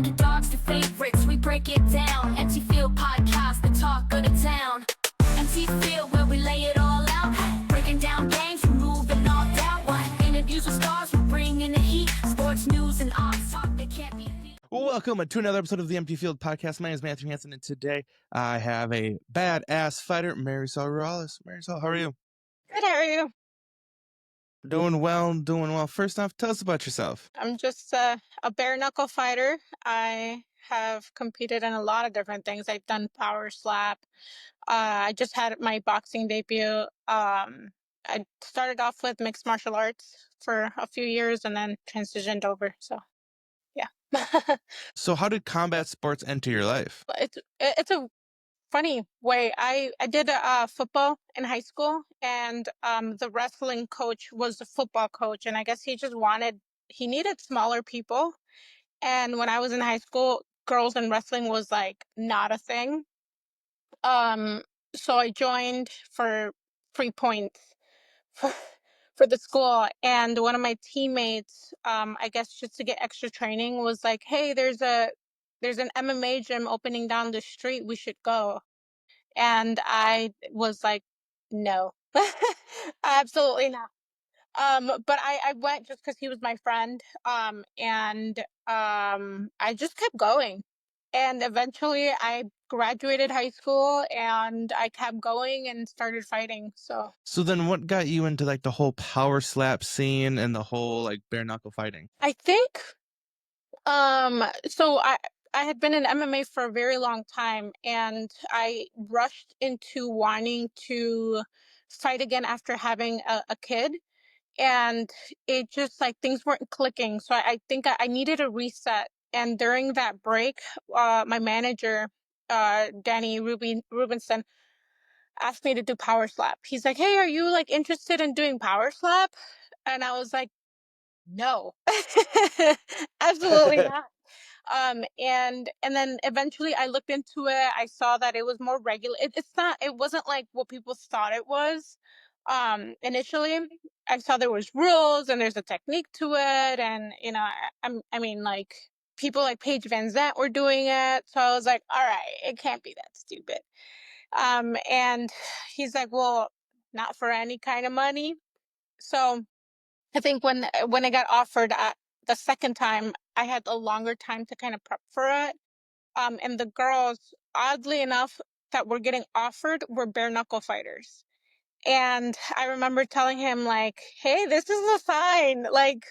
underdogs to favorites, we break it down. Empty Field Podcast, the talk of the town. Empty Field, where we lay it all out. Breaking down games, removing all doubt. Interviews with stars, we're bringing the heat. Sports news and odds talk that can't be beat. Welcome to another episode of the Empty Field Podcast. My name is Matthew Hansen, and today I have a badass fighter, Marisol Ruelas. Marisol, how are you? Good, how are you? Doing well. First off, tell us about yourself. I'm just a bare-knuckle fighter. I have competed in a lot of different things. I've done power slap. I just had my boxing debut. I started off with mixed martial arts for a few years and then transitioned over. So, yeah. So how did combat sports enter your life? It's a funny way. I did football in high school, and the wrestling coach was the football coach, and I guess he needed smaller people. And when I was in high school, girls in wrestling was like not a thing. So I joined for 3 points for, for the school, and one of my teammates, I guess just to get extra training, was like, "Hey, there's an MMA gym opening down the street. We should go." And I was like, no, absolutely not. But I went just because he was my friend. And I just kept going. And eventually I graduated high school and I kept going and started fighting. So then what got you into like the whole power slap scene and the whole like bare knuckle fighting? I think so I had been in MMA for a very long time, and I rushed into wanting to fight again after having a kid. And it just like things weren't clicking. So I think I needed a reset. And during that break, my manager, Danny Rubinson, asked me to do power slap. He's like, "Hey, are you like interested in doing power slap?" And I was like, "No, absolutely not." And then eventually I looked into it. I saw that it was more regular. It wasn't like what people thought it was. Initially I saw there was rules and there's a technique to it. And, I mean, like people like Paige Van Zandt were doing it. So I was like, all right, it can't be that stupid. And he's like, well, not for any kind of money. So I think when I got offered the second time, I had a longer time to kind of prep for it. And the girls, oddly enough, that were getting offered were bare knuckle fighters. And I remember telling him like, "Hey, this is a sign. Like,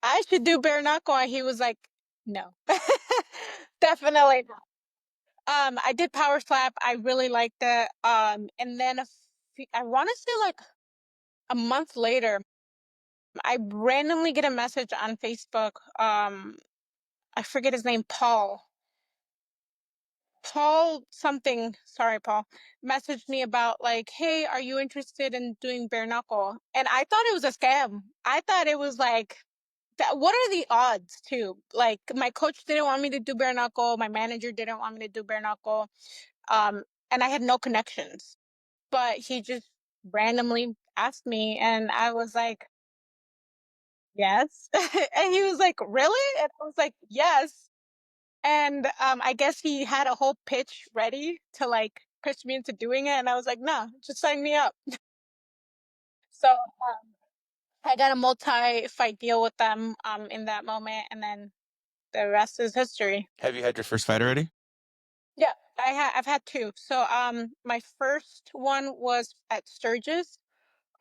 I should do bare knuckle." And he was like, "No, definitely not." I did power slap. I really liked it. And then I want to say like a month later, I randomly get a message on Facebook. I forget his name, Paul something, sorry, Paul, messaged me about like, "Hey, are you interested in doing bare knuckle?" And I thought it was a scam. I thought it was like, what are the odds too? Like my coach didn't want me to do bare knuckle. My manager didn't want me to do bare knuckle. And I had no connections, but he just randomly asked me and I was like, yes. And he was like, really? And I was like, yes. And I guess he had a whole pitch ready to like push me into doing it. And I was like, no, just sign me up. So I got a multi-fight deal with them in that moment. And then the rest is history. Have you had your first fight already? Yeah, I've had two. So my first one was at Sturgis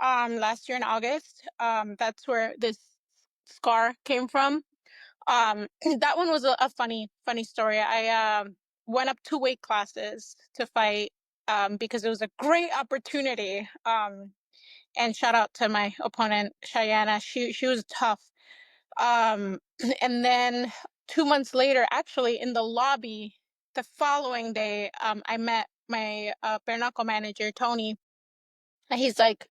last year in August. That's where this scar came from. That one was a funny story. I went up 2 weight classes to fight because it was a great opportunity. And shout out to my opponent Cheyenne. She was tough. And then 2 months later, actually in the lobby, the following day, I met my bare knuckle manager Tony, and he's like,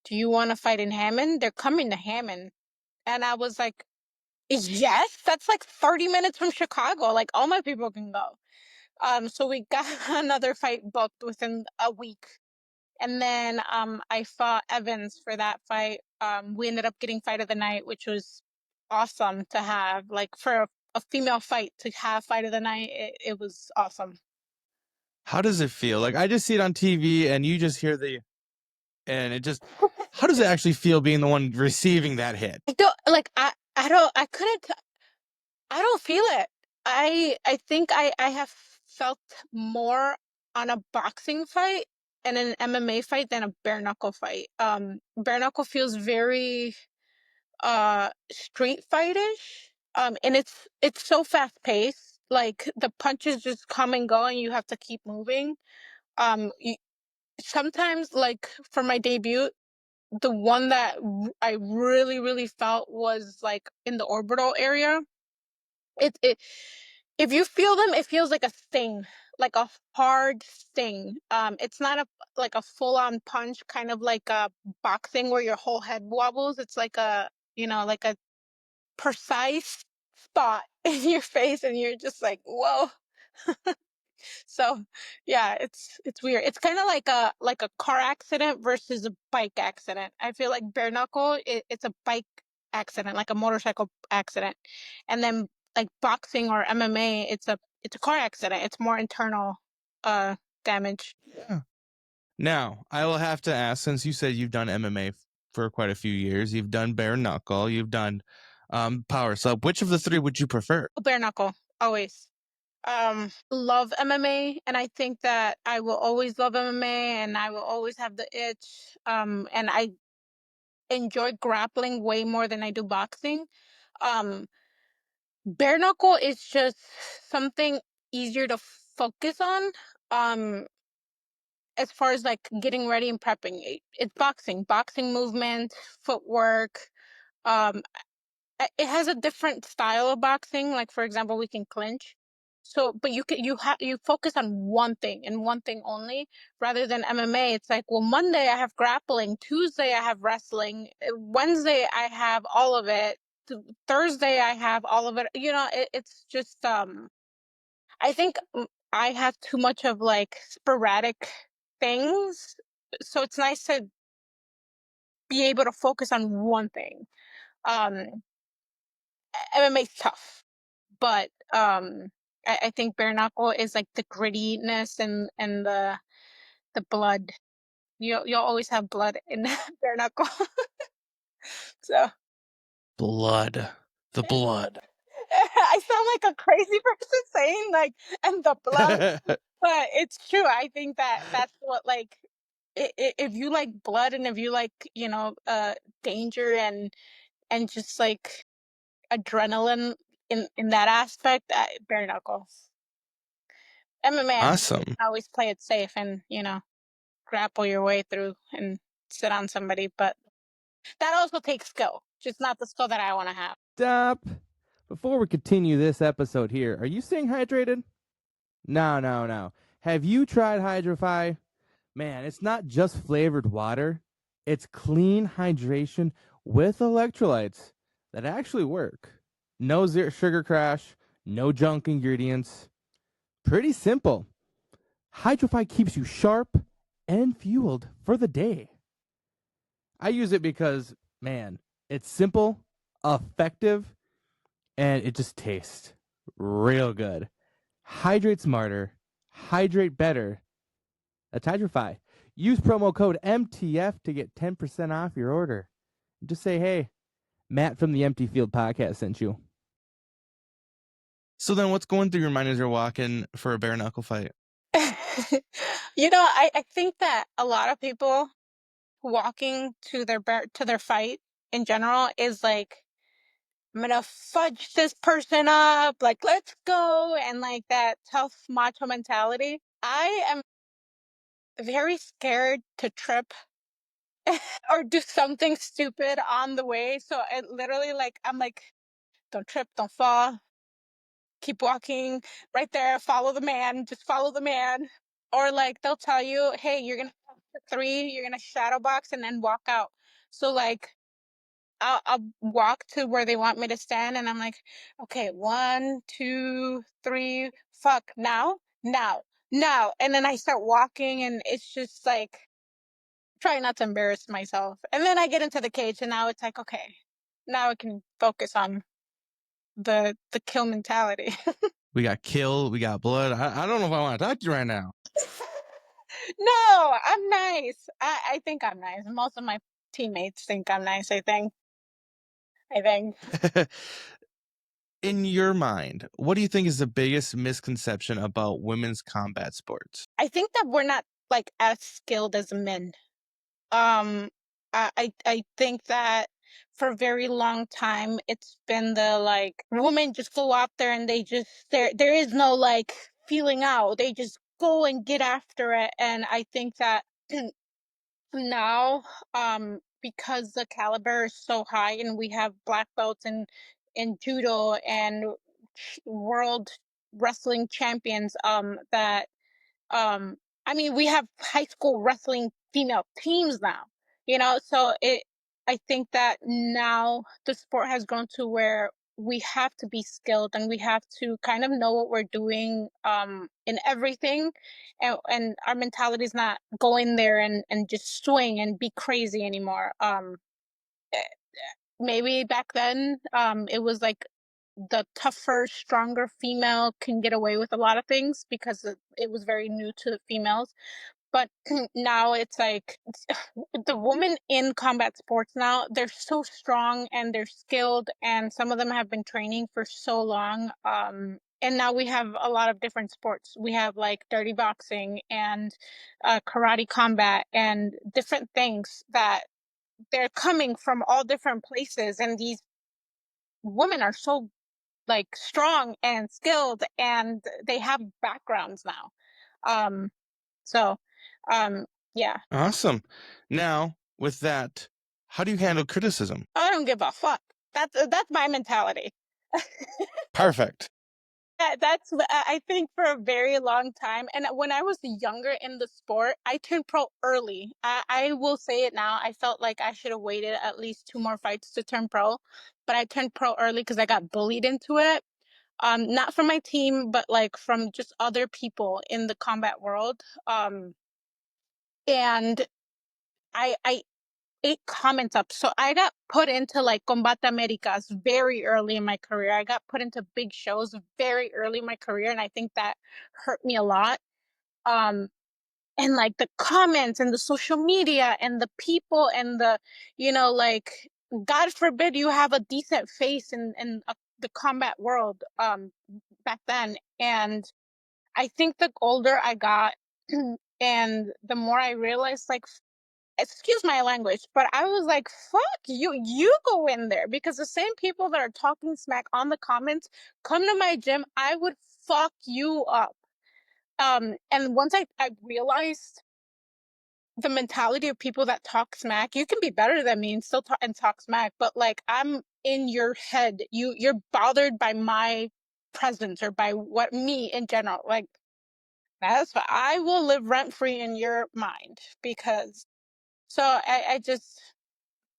"Do you want to fight in Hammond? They're coming to Hammond." And I was like, yes, that's like 30 minutes from Chicago. Like all my people can go. So we got another fight booked within a week. And then I fought Evans for that fight. We ended up getting fight of the night, which was awesome to have. Like for a female fight to have fight of the night, it was awesome. How does it feel? Like, I just see it on TV and you just hear and it just, how does it actually feel being the one receiving that hit? I don't like I couldn't I don't feel it. I think I have felt more on a boxing fight and an MMA fight than a bare knuckle fight. Bare knuckle feels very street fightish. And it's so fast paced. Like the punches just come and go and you have to keep moving. You, sometimes like for my debut, the one that I really felt was like in the orbital area. It if you feel them, it feels like a sting, like a hard sting. It's not a like a full on punch, kind of like a boxing where your whole head wobbles. It's like a like a precise spot in your face, and you're just like, whoa. So yeah, it's weird. It's kind of like a car accident versus a bike accident. I feel like bare knuckle, it's a bike accident, like a motorcycle accident, and then like boxing or MMA, it's a car accident. It's more internal damage. Yeah. Now, I will have to ask, since you said you've done MMA for quite a few years, you've done bare knuckle, you've done power sub. Which of the three would you prefer? Bare knuckle, always. Love MMA, and I think that I will always love MMA, and I will always have the itch. And I enjoy grappling way more than I do boxing. Um, bare knuckle is just something easier to focus on. Um, as far as like getting ready and prepping, it's boxing movement, footwork. Um, it has a different style of boxing. Like for example, we can clinch. So, but you focus on one thing and one thing only, rather than MMA. It's like, well, Monday I have grappling, Tuesday I have wrestling, Wednesday I have all of it, Thursday I have all of it. It's just I think I have too much of like sporadic things, so it's nice to be able to focus on one thing. Um, MMA's tough, but I think bare knuckle is like the grittiness and the blood. You'll always have blood in bare knuckle. So Blood. The blood. I sound like a crazy person saying like and the blood, but it's true. I think that that's what like if you like blood and if you like danger and just like adrenaline in that aspect, bare knuckle. MMA, I think you Awesome. can always play it safe and, grapple your way through and sit on somebody, but that also takes skill, just not the skill that I want to have. Stop. Before we continue this episode here, are you staying hydrated? No. Have you tried Hydrofy? Man, it's not just flavored water. It's clean hydration with electrolytes that actually work. No sugar crash, no junk ingredients. Pretty simple. Hydrofy keeps you sharp and fueled for the day. I use it because, man, it's simple, effective, and it just tastes real good. Hydrate smarter, hydrate better. That's Hydrofy. Use promo code MTF to get 10% off your order. Just say, hey, Matt from the Empty Field podcast sent you. So then what's going through your mind as you're walking for a bare knuckle fight? I think that a lot of people walking to their fight in general is like, I'm gonna fudge this person up, like let's go, and like that tough macho mentality. I am very scared to trip or do something stupid on the way. So it literally like I'm like, don't trip, don't fall, keep walking right there, follow the man, just follow the man. Or like they'll tell you, hey, you're gonna count to 3, you're gonna shadow box and then walk out. So like I'll walk to where they want me to stand, and I'm like, okay, 1, 2, 3, fuck, now, and then I start walking, and it's just like trying not to embarrass myself. And then I get into the cage, and now it's like, okay, now I can focus on the kill mentality. We got kill, we got blood. I don't know if I want to talk to you right now. No, I'm nice. I think I'm nice. Most of my teammates think I'm nice, I think. In your mind, what do you think is the biggest misconception about women's combat sports? I think that we're not like as skilled as men. Um, I think that for a very long time it's been the like women just go out there and they just there is no like feeling out. They just go and get after it. And I think that now, because the caliber is so high and we have black belts in judo and world wrestling champions, that I mean, we have high school wrestling female teams now, so I think that now the sport has grown to where we have to be skilled and we have to kind of know what we're doing in everything. And our mentality is not go in there and just swing and be crazy anymore. Eh, Maybe back then, it was like the tougher, stronger female can get away with a lot of things because it was very new to the females. But now it's like the women in combat sports now, they're so strong and they're skilled, and some of them have been training for so long. And now we have a lot of different sports. We have like dirty boxing and karate combat and different things that they're coming from all different places. And these women are so like strong and skilled and they have backgrounds now. Um, so, yeah, Awesome. Now, with that, how do you handle criticism? I don't give a fuck. That's my mentality. Perfect. That's I think for a very long time. And when I was younger in the sport, I turned pro early. I will say it now. I felt like I should have waited at least 2 more fights to turn pro, but I turned pro early because I got bullied into it. Not from my team, but like from just other people in the combat world. And I ate comments up. So I got put into like Combate Americas very early in my career. I got put into big shows very early in my career, and I think that hurt me a lot. Um, and like the comments and the social media and the people and the, like, God forbid you have a decent face in the combat world back then. And I think the older I got and the more I realized, like, excuse my language, but I was like, fuck you go in there, because the same people that are talking smack on the comments come to my gym, I would fuck you up. And once I realized the mentality of people that talk smack, you can be better than me and still talk smack, but like I'm in your head. You're bothered by my presence or by what me in general. Like that's what I will live rent free in your mind, because so I just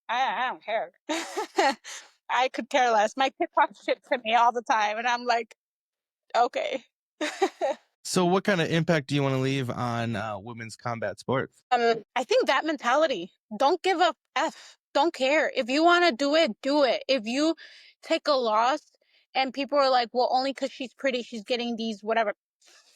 I don't care. I could care less. My kid talks shit to me all the time, and I'm like, okay. So, what kind of impact do you want to leave on women's combat sports? I think that mentality. Don't give a f. Don't care. If you want to do it, do it. If you take a loss and people are like, well, only because she's pretty, she's getting these whatever.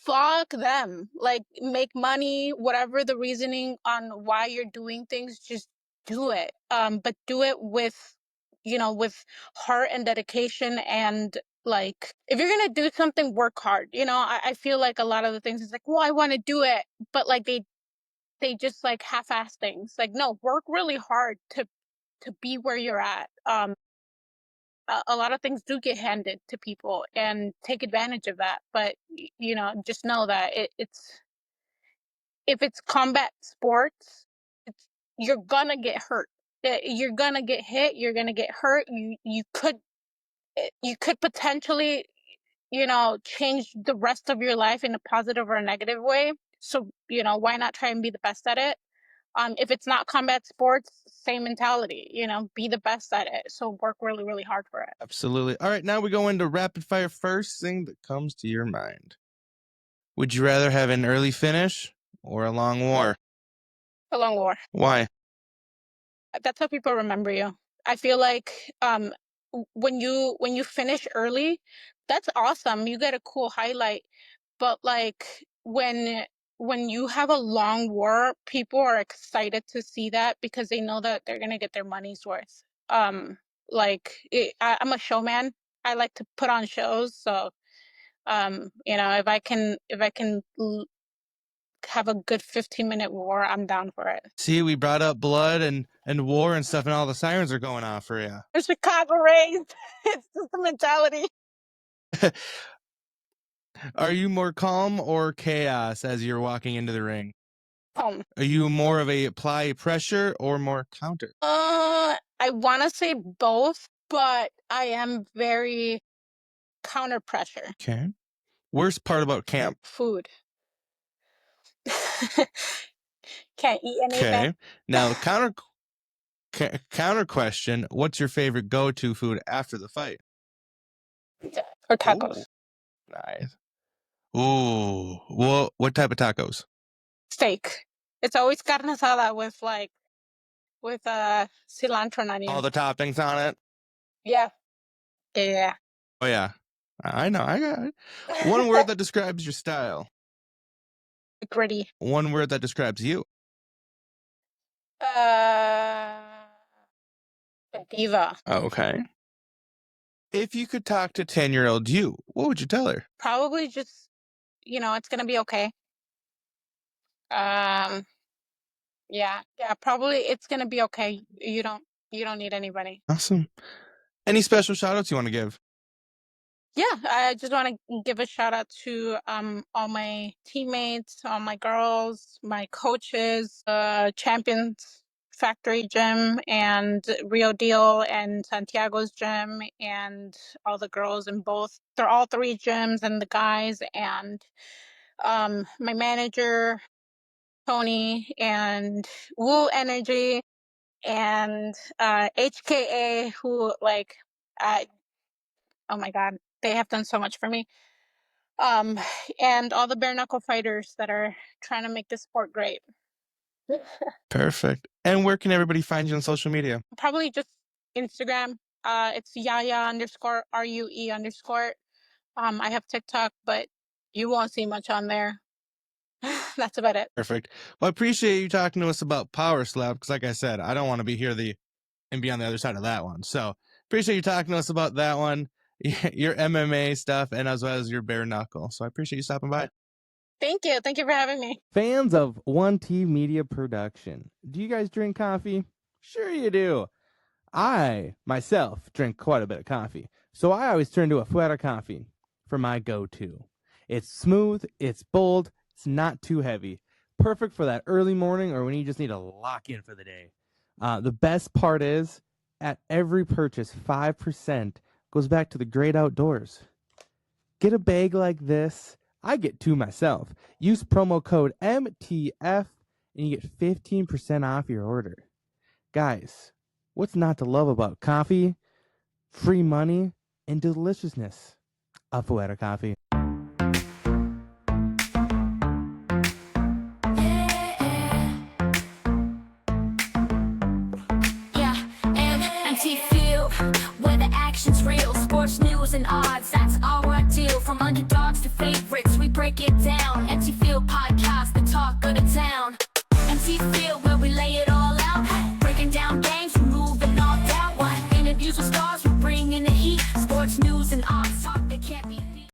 Fuck them. Like, make money, whatever the reasoning on why you're doing things, just do it. But do it with, with heart and dedication. And like, if you're gonna do something, work hard. I feel like a lot of the things is like, well, I want to do it, but like they just like half-ass things. Like, no, work really hard to be where you're at. A lot of things do get handed to people, and take advantage of that. But just know that it's if it's combat sports, you're gonna get hurt. You're gonna get hit. You're gonna get hurt. You could potentially change the rest of your life in a positive or a negative way. So why not try and be the best at it? If it's not combat sports, same mentality, be the best at it. So work really, really hard for it. Absolutely. All right, now we go into rapid fire. First thing that comes to your mind. Would you rather have an early finish or a long war? A long war. Why? That's how people remember you. I feel like when you finish early, that's awesome. You get a cool highlight. But like when you have a long war, people are excited to see that because they know that they're gonna get their money's worth. I'm a showman. I like to put on shows, so if I can have a good 15-minute war, I'm down for it. See, we brought up blood and war and stuff, and all the sirens are going off for you. We're Chicago raised. It's just the mentality. Are you more calm or chaos as you're walking into the ring? Um, Are you more of a apply pressure or more counter? I want to say both, but I am very counter pressure. Okay. Worst part about camp? Food. Can't eat anything. Okay. Now, counter question, what's your favorite go-to food after the fight? Or tacos. Ooh, nice. Ooh, what type of tacos? Steak. It's always carne asada with cilantro and onion. All the toppings on it? Yeah. Yeah. Oh, yeah. I know. I got it. One word that describes your style. Gritty. One word that describes you. Diva. Okay. If you could talk to 10-year-old you, what would you tell her? Probably just, it's gonna be okay. Yeah, probably it's gonna be okay. You don't need anybody. Awesome. Any special shout outs you want to give? Yeah, I just want to give a shout out to all my teammates, all my girls, my coaches, Champions Factory Gym and Rio Deal and Santiago's gym, and all the girls in both. They're all three gyms, and the guys, and my manager Tony, and Woo Energy, and HKA, who oh my God, they have done so much for me. And all the bare-knuckle fighters that are trying to make this sport great. Perfect. And where can everybody find you on social media? Probably just Instagram. It's Yaya_RUE_. I have TikTok, but you won't see much on there. That's about it. Perfect. Well, I appreciate you talking to us about Power Slap because, like I said, I don't want to be here and be on the other side of that one. So appreciate you talking to us about that one, your MMA stuff, and as well as your bare knuckle. So I appreciate you stopping by. Thank you. Thank you for having me. Fans of One T Media Production, do you guys drink coffee? Sure you do. I, myself, drink quite a bit of coffee, so I always turn to Afuera Coffee for my go-to. It's smooth, it's bold, it's not too heavy. Perfect for that early morning or when you just need to lock in for the day. The best part is, at every purchase, 5% goes back to the great outdoors. Get a bag like this. I get two myself. Use promo code MTF and you get 15% off your order. Guys, what's not to love about coffee, free money, and deliciousness? Afuera Coffee. Where the action's real, sports news and odds, that's our deal. From underdogs to favorites, we break it down. Empty Field Podcast, the talk of the town. Empty Field, where we lay it all out. Breaking down games, removing all doubt. Interviews with stars, we're bringing the heat. Sports news and odds, talk that can't be beat.